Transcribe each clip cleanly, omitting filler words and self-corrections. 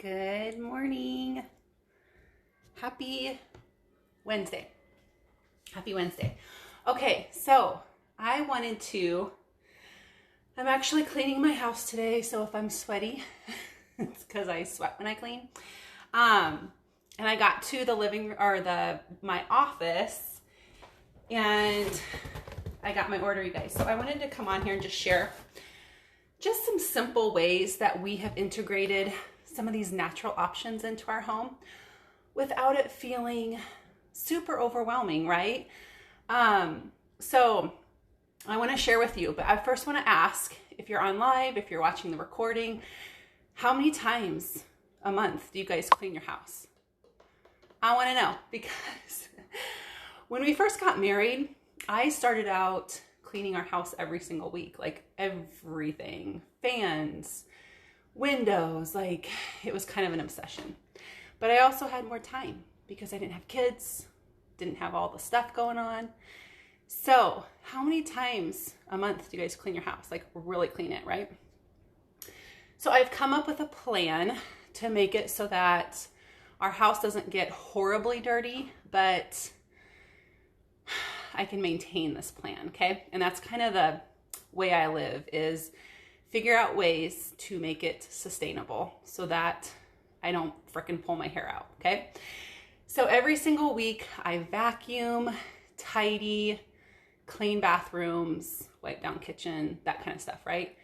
Good morning. Happy Wednesday. Happy Wednesday. Okay, so I'm actually cleaning my house today, so if I'm sweaty, it's because I sweat when I clean. And I got to my office and I got my order, you guys. So I wanted to come on here and just share just some simple ways that we have integrated some of these natural options into our home without it feeling super overwhelming, right? So I want to share with you, but I first want to ask, if you're on live, if you're watching the recording, how many times a month do you guys clean your house? I want to know, because when we first got married, I started out cleaning our house every single week, like everything, fans, windows, like it was kind of an obsession. But I also had more time because I didn't have kids, didn't have all the stuff going on. So how many times a month do you guys clean your house? Like really clean it, right? So I've come up with a plan to make it so that our house doesn't get horribly dirty, but I can maintain this plan, okay? And that's kind of the way I live, is figure out ways to make it sustainable so that I don't frickin' pull my hair out, okay? So every single week I vacuum, tidy, clean bathrooms, wipe down kitchen, that kind of stuff, right?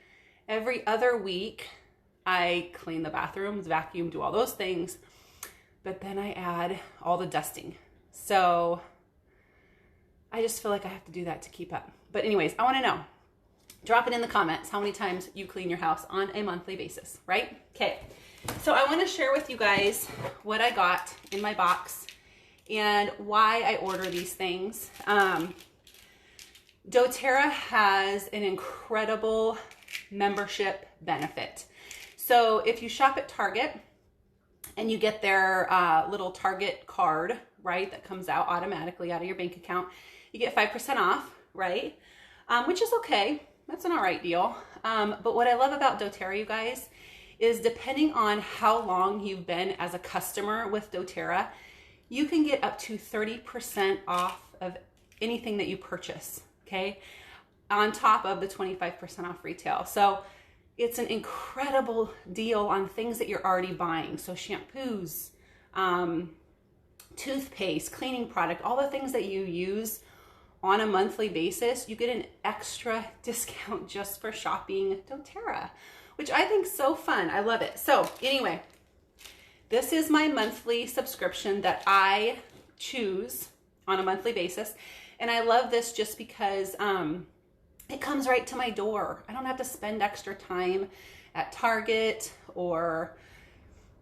Every other week I clean the bathrooms, vacuum, do all those things, but then I add all the dusting. So I just feel like I have to do that to keep up. But anyways, I want to know, drop it in the comments how many times you clean your house on a monthly basis, right? Okay, so I want to share with you guys what I got in my box and why I order these things. Doterra has an incredible membership benefit. So if you shop at Target and you get their little Target card, right, that comes out automatically out of your bank account, you get 5% off, right? Which is okay. That's an all right deal. But what I love about Doterra, you guys, is depending on how long you've been as a customer with Doterra, you can get up to 30% off of anything that you purchase, okay? On top of the 25% off retail. So it's an incredible deal on things that you're already buying. So shampoos, toothpaste, cleaning product, all the things that you use on a monthly basis, you get an extra discount just for shopping Doterra, which I think is so fun. I love it. So anyway, this is my monthly subscription that I choose on a monthly basis. And I love this just because it comes right to my door. I don't have to spend extra time at Target or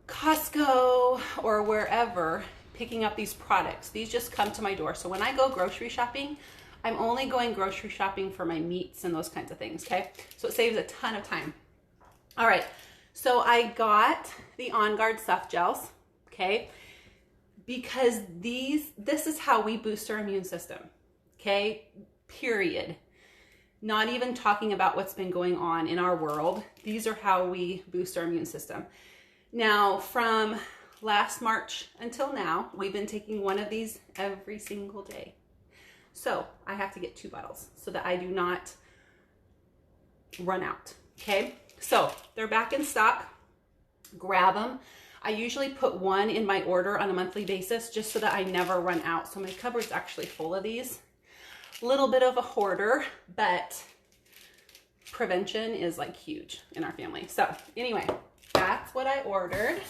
Costco or wherever picking up these products. These just come to my door. So when I go grocery shopping, I'm only going grocery shopping for my meats and those kinds of things, okay? So it saves a ton of time. All right, so I got the On Guard soft gels, okay? Because this is how we boost our immune system, okay? Period. Not even talking about what's been going on in our world. These are how we boost our immune system. Now, from last March until now, we've been taking one of these every single day. So I have to get 2 bottles so that I do not run out, okay? So they're back in stock. Grab them. I usually put 1 in my order on a monthly basis just so that I never run out. So my cupboard's actually full of these. Little bit of a hoarder, but prevention is like huge in our family. So anyway, that's what I ordered.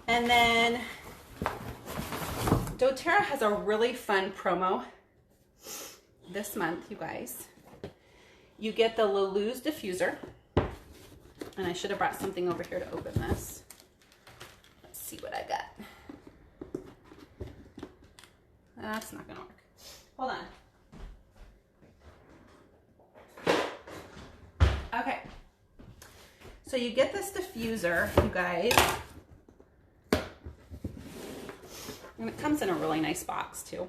And then Doterra has a really fun promo this month, you guys. You get the Lulu's diffuser. And I should have brought something over here to open this. Let's see what I got. That's not gonna work. Hold on. Okay. So you get this diffuser, you guys. And it comes in a really nice box too.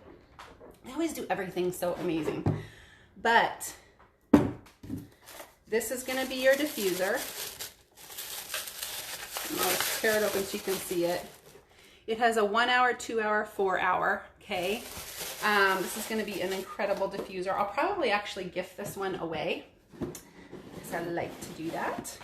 I always do everything so amazing. But this is gonna be your diffuser. I'll tear it open so you can see it. It has a 1 hour, 2 hour, 4 hour, okay? This is gonna be an incredible diffuser. I'll probably actually gift this one away because I like to do that.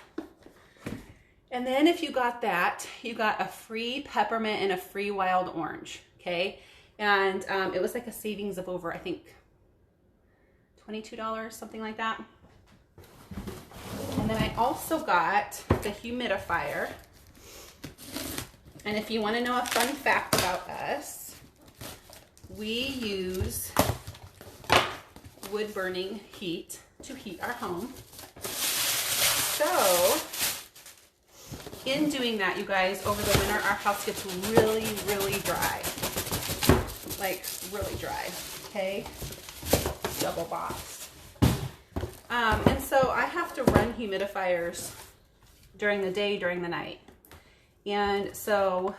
And then if you got that, you got a free peppermint and a free wild orange, okay? And it was like a savings of over, I think, $22, something like that. And then I also got the humidifier. And if you want to know a fun fact about us, we use wood burning heat to heat our home. So in doing that, you guys, over the winter, our house gets really, really dry. Like really dry, okay? Double box. And so I have to run humidifiers during the day, during the night. And so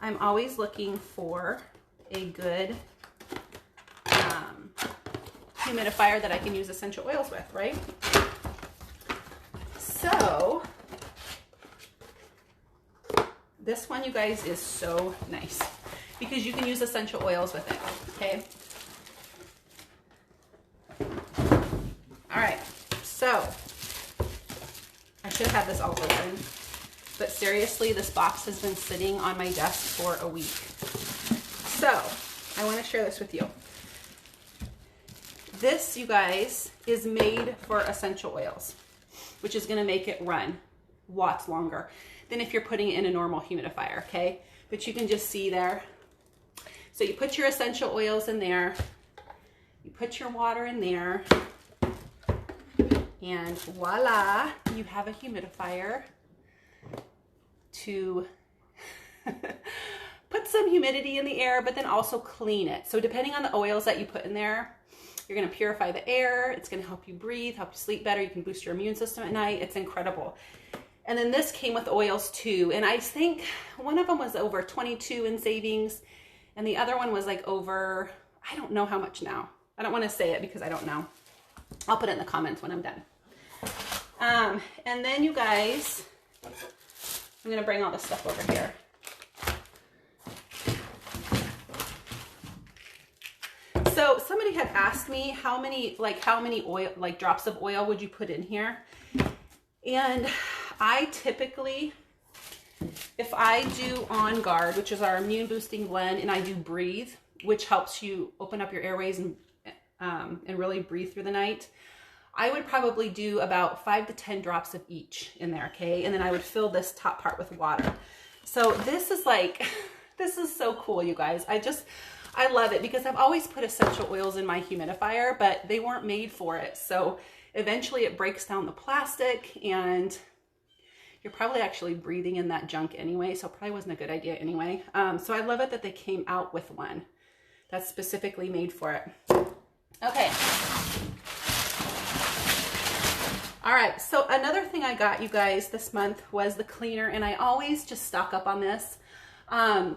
I'm always looking for a good humidifier that I can use essential oils with, right? So this one, you guys, is so nice because you can use essential oils with it, okay? All right, so I should have this all open. But seriously, this box has been sitting on my desk for a week. So I want to share this with you. This, you guys, is made for essential oils, which is going to make it run lots longer than if you're putting it in a normal humidifier, okay? But you can just see there. So you put your essential oils in there. You put your water in there. And voila, you have a humidifier to put some humidity in the air, but then also clean it. So depending on the oils that you put in there, you're going to purify the air. It's going to help you breathe, help you sleep better. You can boost your immune system at night. It's incredible. And then this came with oils too. And I think one of them was over 22 in savings. And the other one was like over, I don't know how much now. I don't want to say it because I don't know. I'll put it in the comments when I'm done. And then you guys, I'm going to bring all this stuff over here. So somebody had asked me how many oil, like drops of oil would you put in here? And I typically, if I do On Guard, which is our immune boosting blend, and I do Breathe, which helps you open up your airways and really breathe through the night, I would probably do about 5 to 10 drops of each in there, okay? And then I would fill this top part with water. So this is like, this is so cool, you guys. I love it because I've always put essential oils in my humidifier, but they weren't made for it. So eventually it breaks down the plastic and you're probably actually breathing in that junk anyway. So it probably wasn't a good idea anyway. So I love it that they came out with one that's specifically made for it. Okay. All right, so another thing I got, you guys, this month was the cleaner, and I always just stock up on this.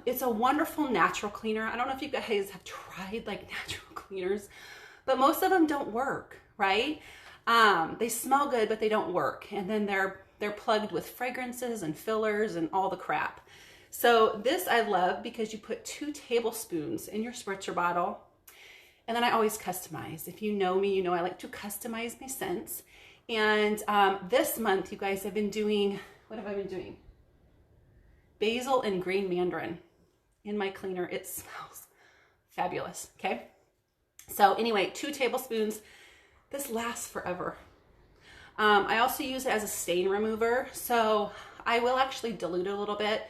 It's a wonderful natural cleaner. I don't know if you guys have tried like natural cleaners, but most of them don't work, right? They smell good, but they don't work. And then they're plugged with fragrances and fillers and all the crap. So this I love because you put 2 tablespoons in your spritzer bottle. And then I always customize. If you know me, you know I like to customize my scents. And this month, you guys, I've been doing, what have I been doing? Basil and green mandarin in my cleaner. It smells fabulous, okay? So anyway, 2 tablespoons. This lasts forever. I also use it as a stain remover. So I will actually dilute it a little bit,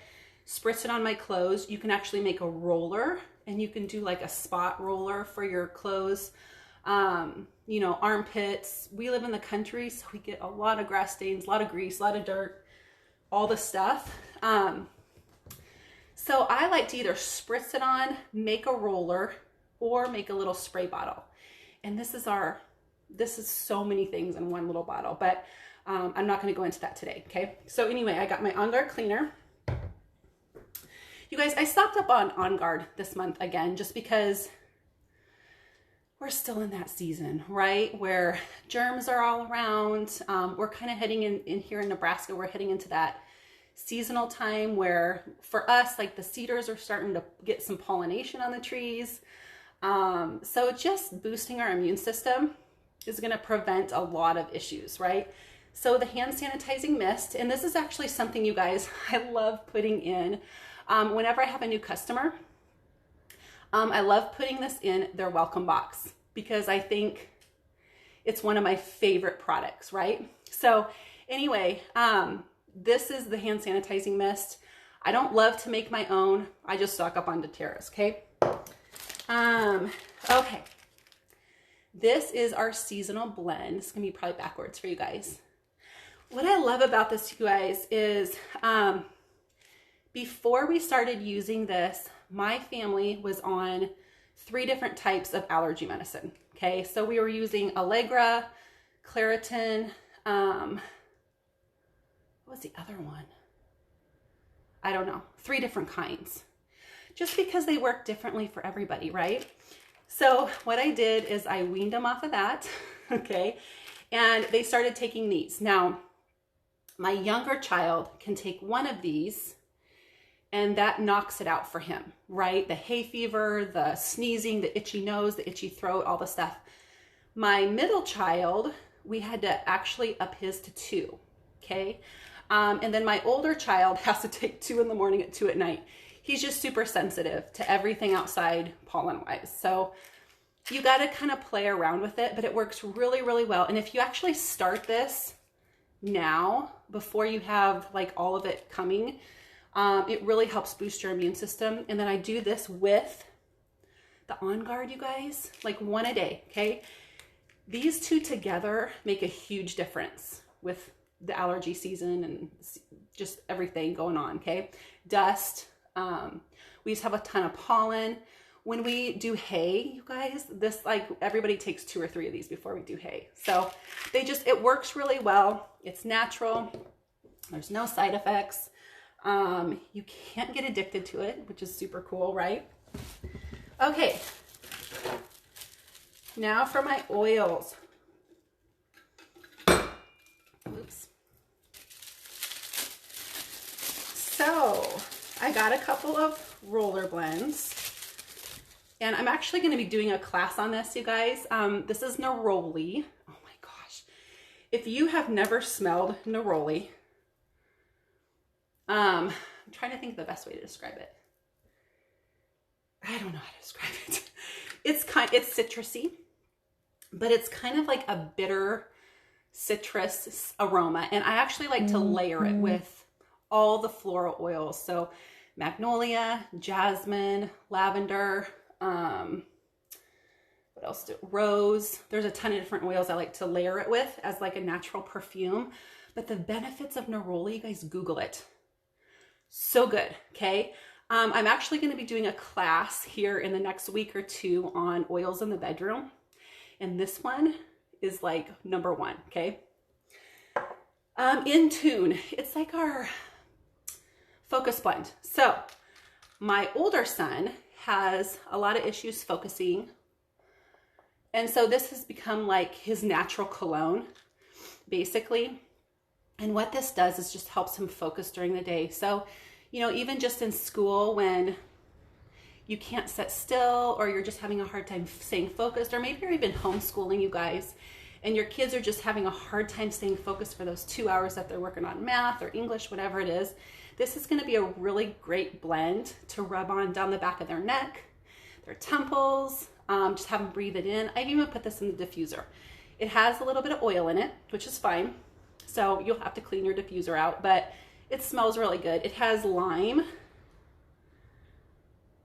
spritz it on my clothes. You can actually make a roller, and you can do like a spot roller for your clothes. You know, armpits. We live in the country, so we get a lot of grass stains, a lot of grease, a lot of dirt, all the stuff. So I like to either spritz it on, make a roller, or make a little spray bottle. And this is so many things in one little bottle, but I'm not going to go into that today, okay? So anyway, I got my On Guard cleaner. You guys, I stocked up on On Guard this month again, just because we're still in that season, right? Where germs are all around. We're kind of heading in here in Nebraska, we're heading into that seasonal time where for us, like the cedars are starting to get some pollination on the trees. So just boosting our immune system is going to prevent a lot of issues, right? So the hand sanitizing mist, and this is actually something, you guys, I love putting in whenever I have a new customer. I love putting this in their welcome box because I think it's one of my favorite products, right? So anyway, this is the hand sanitizing mist. I don't love to make my own. I just stock up on Doterra's, okay? Okay. This is our seasonal blend. This is gonna be probably backwards for you guys. What I love about this, you guys, is before we started using this, my family was on 3 different types of allergy medicine, okay? So we were using Allegra, Claritin, what was the other one? I don't know, 3 different kinds. Just because they work differently for everybody, right? So what I did is I weaned them off of that, okay? And they started taking these. Now, my younger child can take one of these and that knocks it out for him, right? The hay fever, the sneezing, the itchy nose, the itchy throat, all the stuff. My middle child, we had to actually up his to 2, okay? And then my older child has to take 2 in the morning and 2 at night. He's just super sensitive to everything outside pollen-wise. So you got to kind of play around with it, but it works really, really well. And if you actually start this now, before you have like all of it coming, it really helps boost your immune system. And then I do this with the On Guard, you guys, like 1 a day, okay? These 2 together make a huge difference with the allergy season and just everything going on, okay? Dust, we just have a ton of pollen. When we do hay, you guys, this, like, everybody takes 2 or 3 of these before we do hay. So they just, it works really well. It's natural. There's no side effects. You can't get addicted to it, which is super cool, right? Okay. Now for my oils. Oops. So I got a couple of roller blends. And I'm actually going to be doing a class on this, you guys. This is neroli. Oh my gosh. If you have never smelled neroli, I'm trying to think of the best way to describe it. I don't know how to describe it. It's citrusy, but it's kind of like a bitter citrus aroma. And I actually like to layer it with all the floral oils. So magnolia, jasmine, lavender, what else? Rose. There's a ton of different oils I like to layer it with as like a natural perfume. But the benefits of neroli, you guys Google it. So good, okay? I'm actually going to be doing a class here in the next week or 2 on oils in the bedroom. And this one is like number 1, okay? In Tune, it's like our focus blend. So my older son has a lot of issues focusing. And so this has become like his natural cologne, basically. And what this does is just helps him focus during the day. So, you know, even just in school when you can't sit still or you're just having a hard time staying focused, or maybe you're even homeschooling, you guys, and your kids are just having a hard time staying focused for those 2 hours that they're working on math or English, whatever it is. This is going to be a really great blend to rub on down the back of their neck, their temples, just have them breathe it in. I've even put this in the diffuser. It has a little bit of oil in it, which is fine. So you'll have to clean your diffuser out, but it smells really good. It has lime,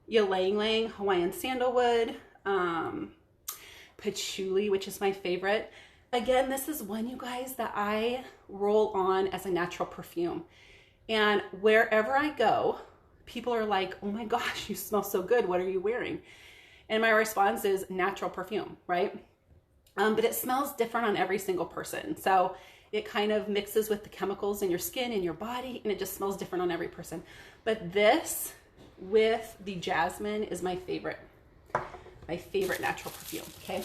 ylang ylang, Hawaiian sandalwood, patchouli, which is my favorite. Again, this is one, you guys, that I roll on as a natural perfume. And wherever I go, people are like, oh my gosh, you smell so good. What are you wearing? And my response is natural perfume, right? But it smells different on every single person. So it kind of mixes with the chemicals in your skin and your body, and it just smells different on every person. But this with the jasmine is my favorite natural perfume, okay?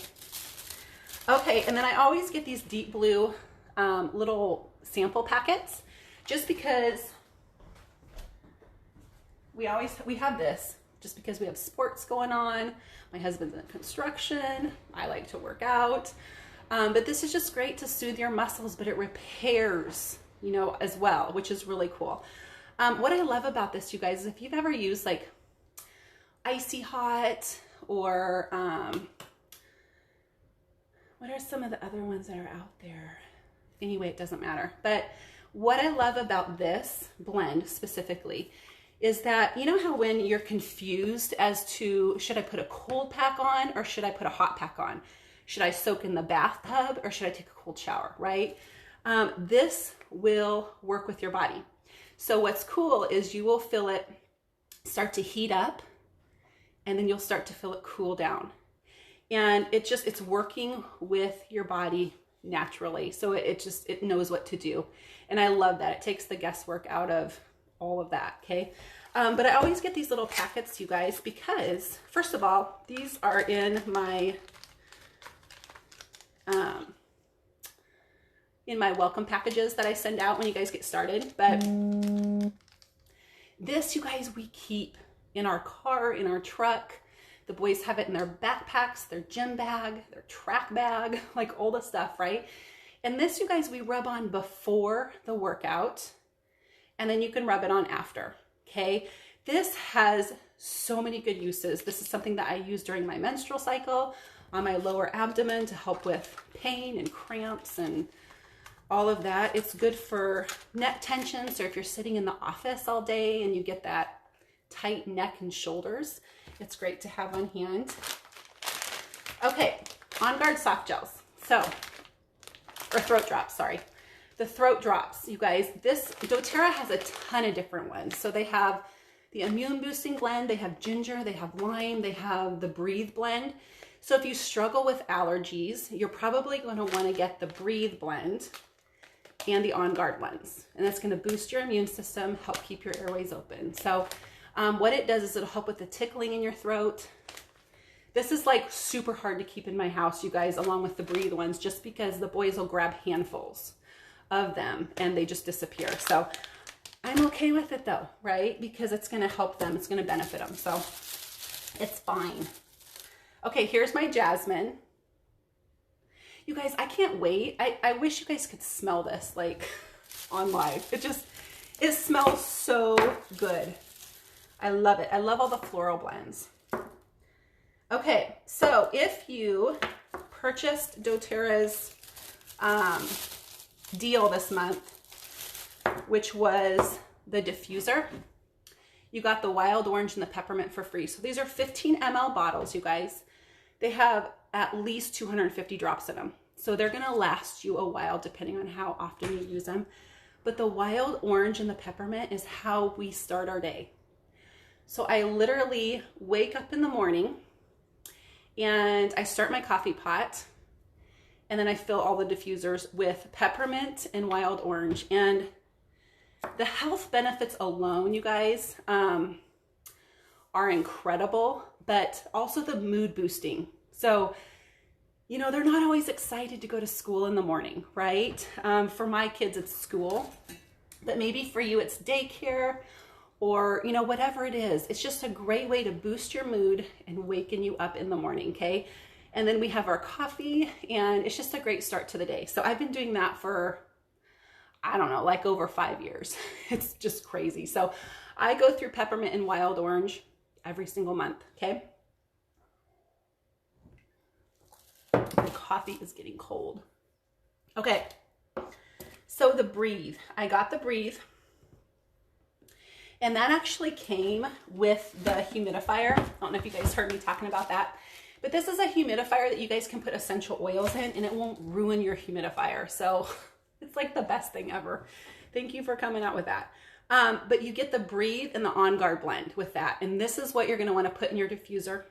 Okay, and then I always get these deep blue little sample packets just because we have this just because we have sports going on. My husband's in construction. I like to work out. But this is just great to soothe your muscles, but it repairs, you know, as well, which is really cool. What I love about this, you guys, is if you've ever used like Icy Hot or what are some of the other ones that are out there? Anyway, it doesn't matter. But what I love about this blend specifically is that, you know how when you're confused as to, should I put a cold pack on or should I put a hot pack on? Should I soak in the bathtub or should I take a cold shower, right? This will work with your body. So what's cool is you will feel it start to heat up and then you'll start to feel it cool down. And it's working with your body naturally. So it knows what to do. And I love that. It takes the guesswork out of all of that, okay? But I always get these little packets, you guys, because first of all, these are in my welcome packages that I send out when you guys get started. But this, you guys, we keep in our car, in our truck. The boys have it in their backpacks, their gym bag, their track bag, like all the stuff, right? And this, you guys, we rub on before the workout, and then you can rub it on after, okay? This has so many good uses. This is something that I use during my menstrual cycle on my lower abdomen to help with pain and cramps and all of that. It's good for neck tension. So if you're sitting in the office all day and you get that tight neck and shoulders, it's great to have on hand. Okay, On Guard soft gels. So, or throat drops, sorry. The throat drops, you guys, this Doterra has a ton of different ones. So they have the immune boosting blend, they have ginger, they have lime, they have the breathe blend. So if you struggle with allergies, you're probably going to want to get the breathe blend and the On Guard ones. And that's going to boost your immune system, help keep your airways open. So what it does is it'll help with the tickling in your throat. This is like super hard to keep in my house, you guys, along with the breathe ones, just because the boys will grab handfuls of them and they just disappear. So I'm okay with it though, right? Because it's going to help them. It's going to benefit them. So it's fine. Okay, here's my Jasmine. You guys, I can't wait. I wish you guys could smell this like on live. It smells so good. I love it. I love all the floral blends. Okay, so if you purchased Doterra's deal this month, which was the diffuser, you got the wild orange and the peppermint for free. So these are 15 ml bottles, you guys. They have at least 250 drops in them. So they're gonna last you a while depending on how often you use them. But the wild orange and the peppermint is how we start our day. So I literally wake up in the morning and I start my coffee pot and then I fill all the diffusers with peppermint and wild orange. And the health benefits alone, you guys, are incredible, but also the mood boosting. So, you know, they're not always excited to go to school in the morning, right? For my kids, it's school, but maybe for you, it's daycare or, you know, whatever it is. It's just a great way to boost your mood and waken you up in the morning, okay? And then we have our coffee and it's just a great start to the day. So I've been doing that for, I don't know, like over 5 years. It's just crazy. So I go through peppermint and wild orange every single month, okay? The coffee is getting cold. Okay, so the breathe. I got the breathe. And that actually came with the humidifier. I don't know if you guys heard me talking about that. But this is a humidifier that you guys can put essential oils in and it won't ruin your humidifier. So it's like the best thing ever. Thank you for coming out with that. But you get the breathe and the On Guard blend with that. And this is what you're gonna wanna put in your diffuser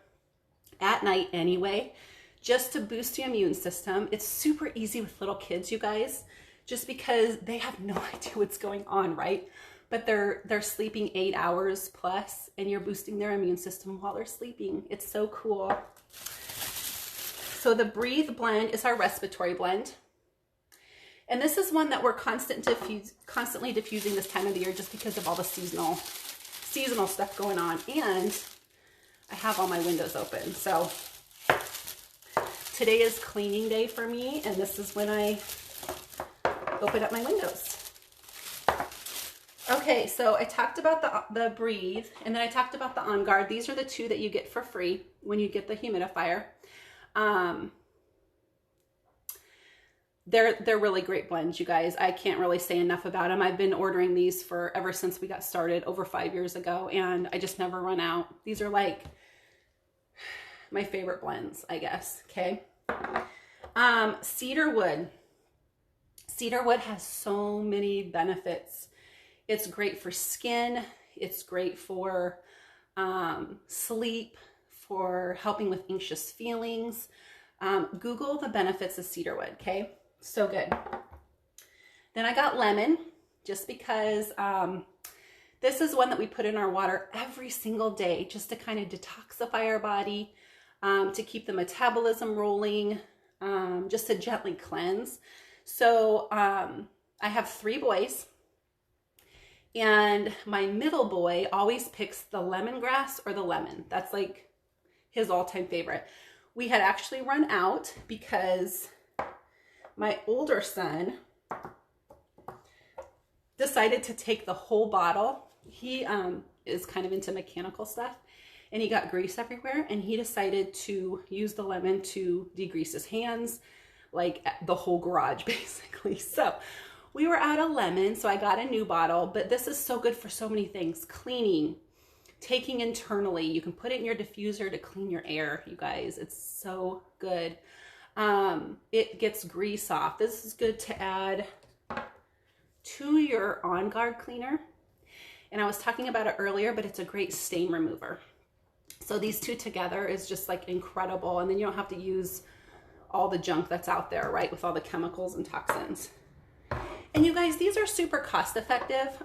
at night anyway, just to boost the immune system. It's super easy with little kids, you guys, just because they have no idea what's going on, right? But they're sleeping 8 hours plus and you're boosting their immune system while they're sleeping. It's so cool. So the Breathe blend is our respiratory blend. And this is one that we're constantly diffusing this time of the year just because of all the seasonal seasonal stuff going on, and I have all my windows open. So today is cleaning day for me, and this is when I open up my windows. Okay, so I talked about the Breathe, and then I talked about the On Guard. These are the two that you get for free when you get the humidifier. They're really great blends, you guys. I can't really say enough about them. I've been ordering these for ever since we got started over 5 years ago, and I just never run out. These are like my favorite blends, I guess. Okay. Cedarwood. Cedarwood has so many benefits. It's great for skin. It's great for sleep, for helping with anxious feelings. Google the benefits of cedarwood, okay? So good. Then I got lemon, just because this is one that we put in our water every single day, just to kind of detoxify our body, to keep the metabolism rolling, just to gently cleanse. So I have 3 boys. And my middle boy always picks the lemongrass or the lemon. That's like his all-time favorite. We had actually run out because my older son decided to take the whole bottle. He is kind of into mechanical stuff, and he got grease everywhere, and he decided to use the lemon to degrease his hands, like the whole garage basically. So we were out of lemon, so I got a new bottle, but this is so good for so many things. Cleaning, taking internally. You can put it in your diffuser to clean your air, you guys. It's so good. It gets grease off. This is good to add to your On Guard cleaner. And I was talking about it earlier, but it's a great stain remover. So these two together is just like incredible. And then you don't have to use all the junk that's out there, right? With all the chemicals and toxins. And you guys, these are super cost effective.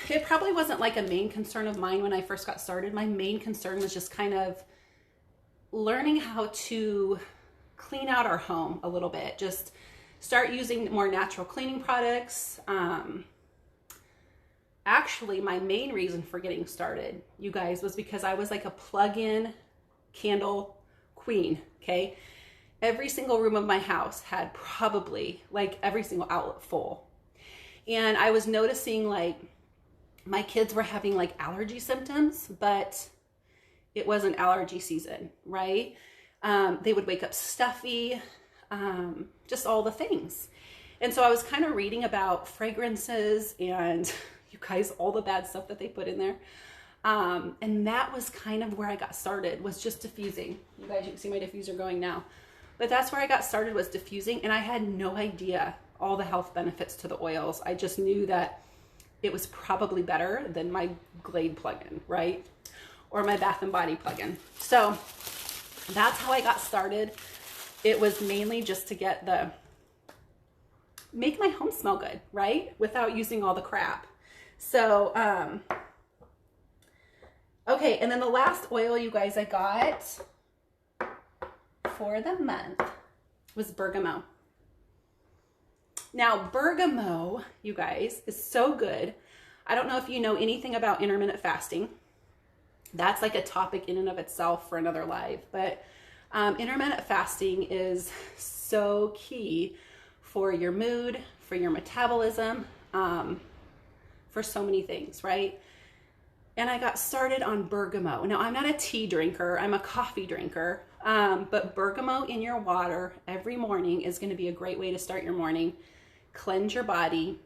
It probably wasn't like a main concern of mine when I first got started. My main concern was just kind of learning how to clean out our home a little bit. Just start using more natural cleaning products. Actually, my main reason for getting started, you guys, was because I was like a plug-in candle queen, okay? Every single room of my house had probably like every single outlet full. And I was noticing like my kids were having like allergy symptoms, but it wasn't allergy season, right? They would wake up stuffy, just all the things. And so I was kind of reading about fragrances and you guys, all the bad stuff that they put in there. And that was kind of where I got started, was just diffusing. You guys, you can see my diffuser going now. But that's where I got started, was diffusing, and I had no idea all the health benefits to the oils. I just knew that it was probably better than my Glade plug-in, right? Or my Bath & Body plug-in. So that's how I got started. It was mainly just to make my home smell good, right? Without using all the crap. So, okay, and then the last oil, you guys, I got for the month was Bergamot. Now, Bergamot, you guys, is so good. I don't know if you know anything about intermittent fasting. That's like a topic in and of itself for another live, but intermittent fasting is so key for your mood, for your metabolism, for so many things, right? And I got started on Bergamot. Now, I'm not a tea drinker, I'm a coffee drinker, but Bergamot in your water every morning is going to be a great way to start your morning, cleanse your body,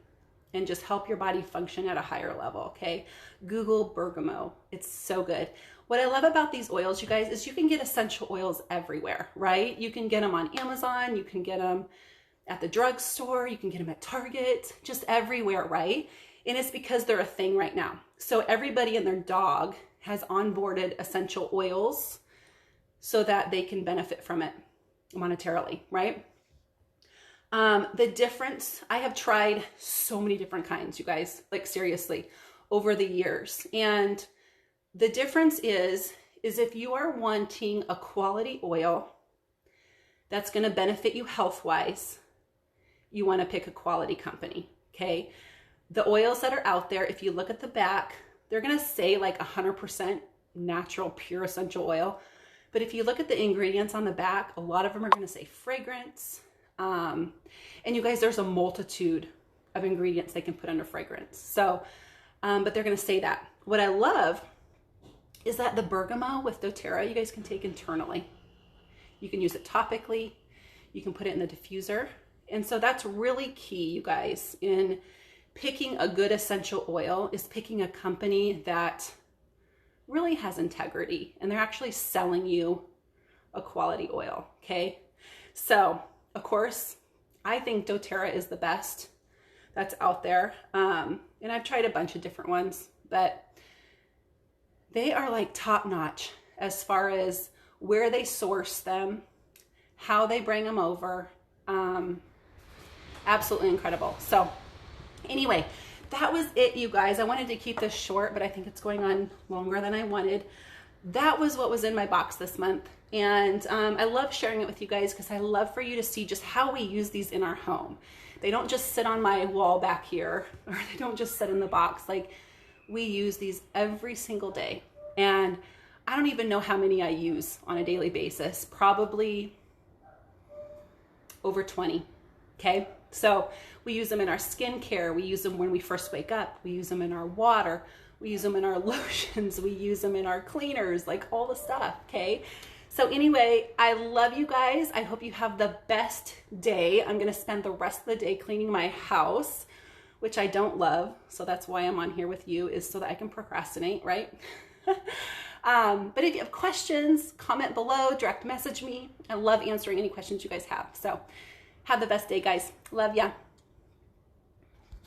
and just help your body function at a higher level, okay? Google Bergamot. It's so good. What I love about these oils, you guys, is you can get essential oils everywhere, right? You can get them on Amazon, you can get them at the drugstore, you can get them at Target, just everywhere, right? And it's because they're a thing right now. So everybody and their dog has onboarded essential oils so that they can benefit from it monetarily, right? The difference, I have tried so many different kinds, you guys, like seriously, over the years. And the difference is if you are wanting a quality oil that's going to benefit you health-wise, you want to pick a quality company, okay? the oils that are out there, if you look at the back, they're going to say like 100% natural, pure essential oil. But if you look at the ingredients on the back, a lot of them are going to say fragrance. And you guys, there's a multitude of ingredients they can put under fragrance. So, but they're going to say that. What I love is that the Bergamot with Doterra, you guys can take internally. You can use it topically. You can put it in the diffuser. And so that's really key, you guys, in picking a good essential oil, is picking a company that really has integrity and they're actually selling you a quality oil, okay? So, of course, I think Doterra is the best that's out there. And I've tried a bunch of different ones, but they are like top notch as far as where they source them, how they bring them over. Absolutely incredible. So anyway, that was it, you guys. I wanted to keep this short, but I think it's going on longer than I wanted. That was what was in my box this month. And I love sharing it with you guys because I love for you to see just how we use these in our home. They don't just sit on my wall back here, or they don't just sit in the box. Like, we use these every single day. And I don't even know how many I use on a daily basis. Probably over 20, okay? So we use them in our skincare. We use them when we first wake up. We use them in our water. We use them in our lotions. We use them in our cleaners, like all the stuff, okay? So anyway, I love you guys. I hope you have the best day. I'm gonna spend the rest of the day cleaning my house, which I don't love. So that's why I'm on here with you, is so that I can procrastinate, right? But if you have questions, comment below, direct message me. I love answering any questions you guys have. So have the best day, guys. Love ya.